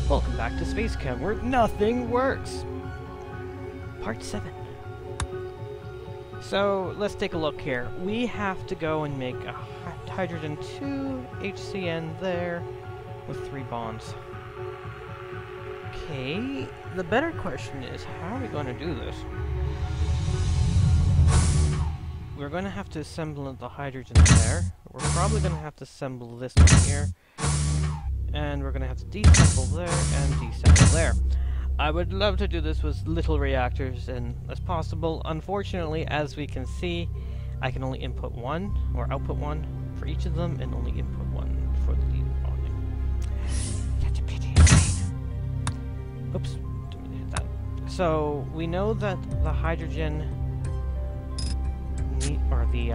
Welcome back to SpaceChem, where nothing works! Part 7. So, let's take a look here. We have to go and make a hydrogen 2 HCN there with 3 bonds. Okay, the better question is, how are we going to do this? We're going to have to assemble the hydrogen there. We're probably going to have to assemble this one here. And we're going to have to deassemble there and deassemble there. I would love to do this with little reactors as possible. Unfortunately, as we can see, I can only input one, or output one, for each of them, and only input one for the bonding. That's a pity. Oops, didn't mean to hit that. So, we know that the hydrogen or the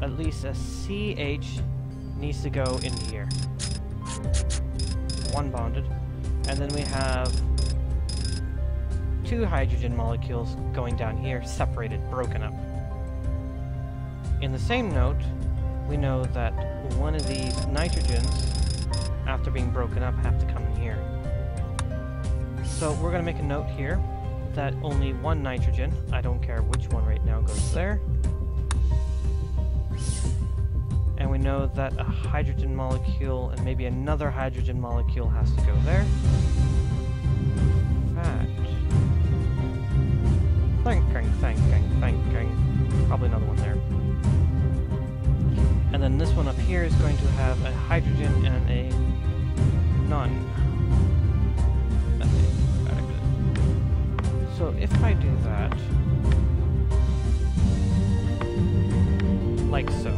at least a CH needs to go in here. One bonded, and then we have 2 hydrogen molecules going down here, separated, broken up. In the same note, we know that one of these nitrogens, after being broken up, have to come in here. So we're going to make a note here that only one nitrogen, I don't care which one right now, goes there. And we know that a hydrogen molecule and maybe another hydrogen molecule has to go there. Thinking. Probably another one there. And then this one up here is going to have a hydrogen and a none. So if I do that, like so,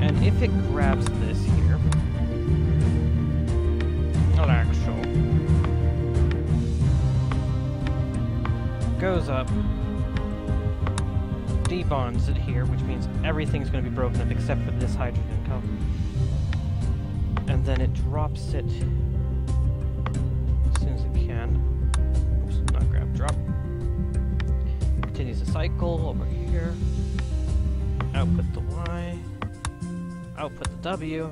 and if it grabs this here, like so, goes up, debonds it here, which means everything's going to be broken up except for this hydrogen cup, and then it drops it as soon as it can. Oops, not grab, drop. Continues the cycle over here. Output the Y. Output the W.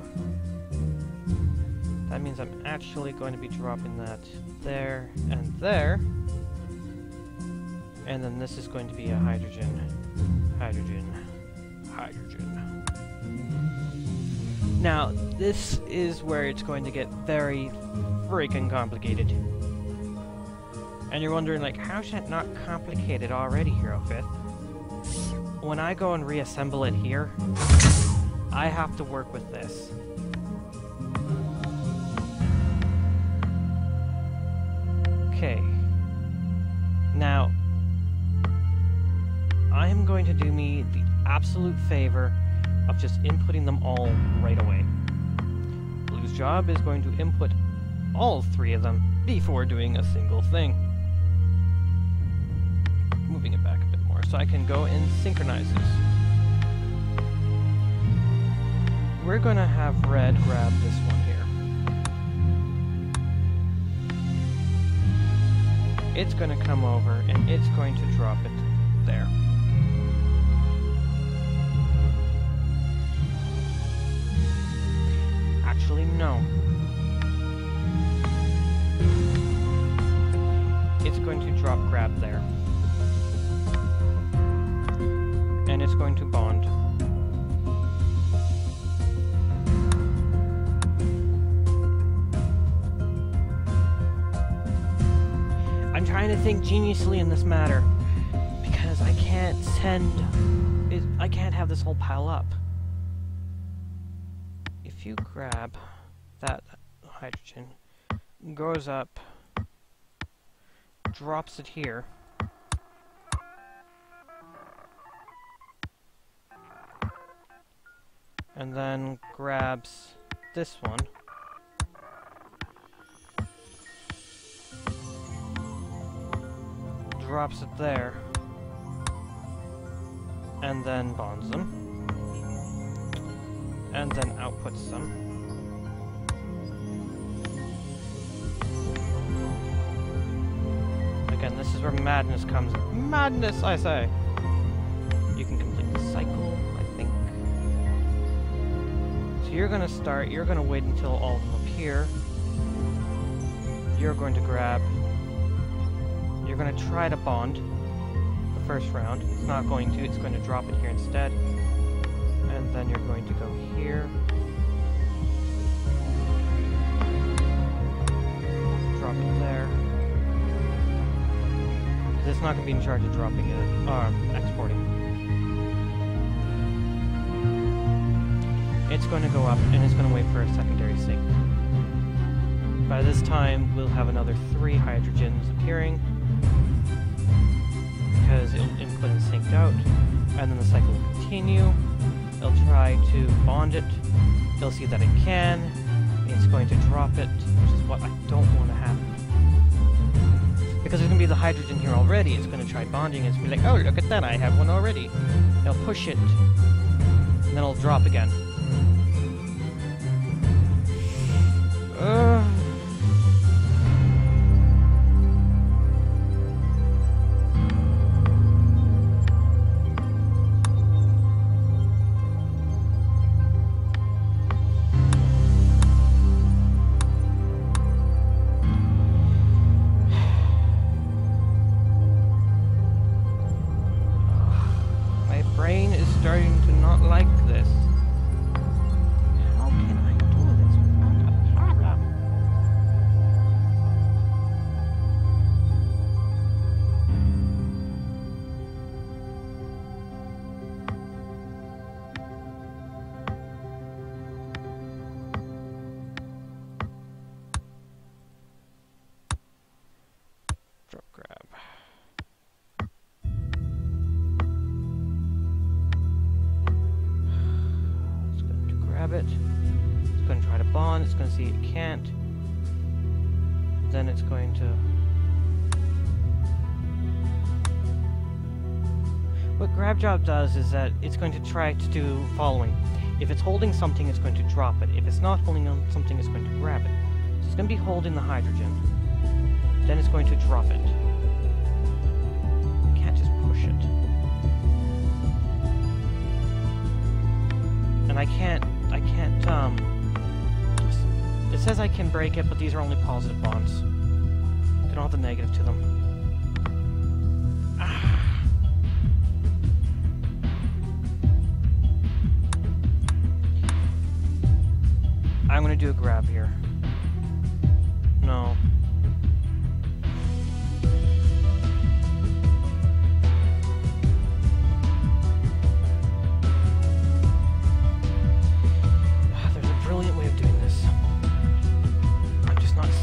That means I'm actually going to be dropping that there and there. And then this is going to be a hydrogen, hydrogen, hydrogen. Now, this is where it's going to get very freaking complicated. And you're wondering, like, how is that not complicated already, Hero 5th? When I go and reassemble it here, I have to work with this. Okay. Now, I am going to do me the absolute favor of just inputting them all right away. Blue's job is going to input all 3 of them before doing a single thing. Moving it back a bit more so I can go and synchronize this. We're going to have red grab this one here. It's going to come over and it's going to drop it there. Actually, no. It's going to drop grab there. And it's going to bond. I'm trying to think geniusly in this matter, because I can't I can't have this whole pile up. If you grab that hydrogen, goes up, drops it here, and then grabs this one, drops it there, and then bonds them, and then outputs them. Again, this is where madness comes. Madness, I say! You can complete the cycle, I think. So you're going to start, you're going to wait until all of them appear. You're going to grab, you're going to try to bond the first round. It's not going to, it's going to drop it here instead. And then you're going to go here. Drop it there. It's not going to be in charge of dropping it, exporting. It's going to go up, and it's going to wait for a secondary sync. By this time, we'll have another 3 hydrogens appearing, because it'll input and synced out, and then the cycle will continue. It'll try to bond it. It'll see that it can. It's going to drop it, which is what I don't want to happen. Because there's going to be the hydrogen here already, it's going to try bonding, and it's going to be like, oh, look at that, I have one already. It'll push it, and then it'll drop again. My brain is starting to not like this. How can I do this without a problem? Drop grab. Grab it. It's going to try to bond. It's going to see it can't. Then it's going to... What grab job does is that it's going to try to do following. If it's holding something, it's going to drop it. If it's not holding on something, it's going to grab it. So it's going to be holding the hydrogen. Then it's going to drop it. You can't just push it. And I can't, it says I can break it, but these are only positive bonds. They don't have the negative to them. I'm gonna do a grab here. No.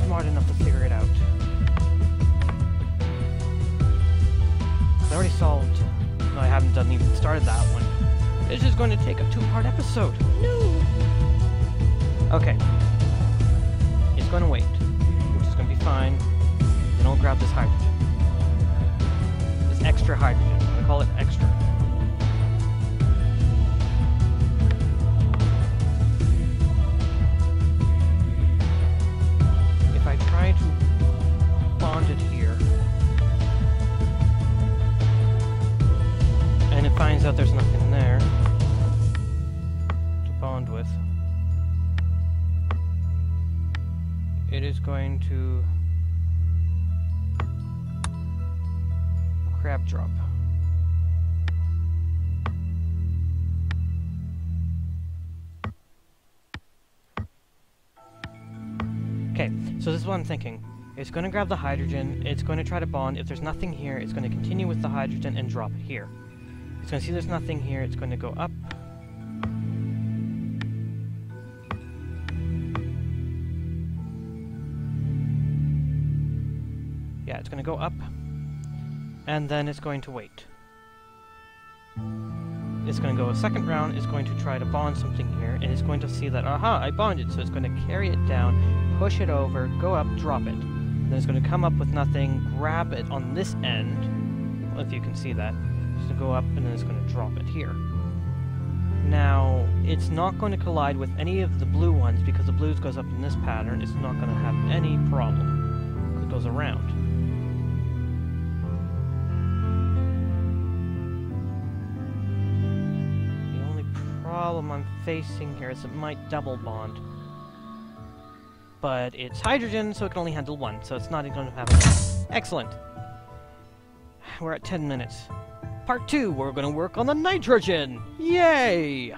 Smart enough to figure it out. I already solved. No, I haven't even started that one. This is going to take a 2-part episode. No. Okay. It's going to wait, which is going to be fine. Then I'll grab this hydrogen. This extra hydrogen. I'm going to call it extra. Try to bond it here, and it finds out there's nothing there to bond with. It is going to crab drop. Okay, so this is what I'm thinking. It's going to grab the hydrogen, it's going to try to bond. If there's nothing here, it's going to continue with the hydrogen and drop it here. It's going to see there's nothing here, it's going to go up. Yeah, it's going to go up, and then it's going to wait. It's going to go a second round, it's going to try to bond something here, and it's going to see that, aha, I bonded, so it's going to carry it down, push it over, go up, drop it. Then it's going to come up with nothing, grab it on this end, well, if you can see that. It's going to go up, and then it's going to drop it here. Now, it's not going to collide with any of the blue ones, because the blues goes up in this pattern, it's not going to have any problem. It goes around. problem I'm facing here is it might double bond. But it's hydrogen, so it can only handle one, so it's not even going to have a bond. Excellent. We're at 10 minutes. Part 2, we're going to work on the nitrogen! Yay!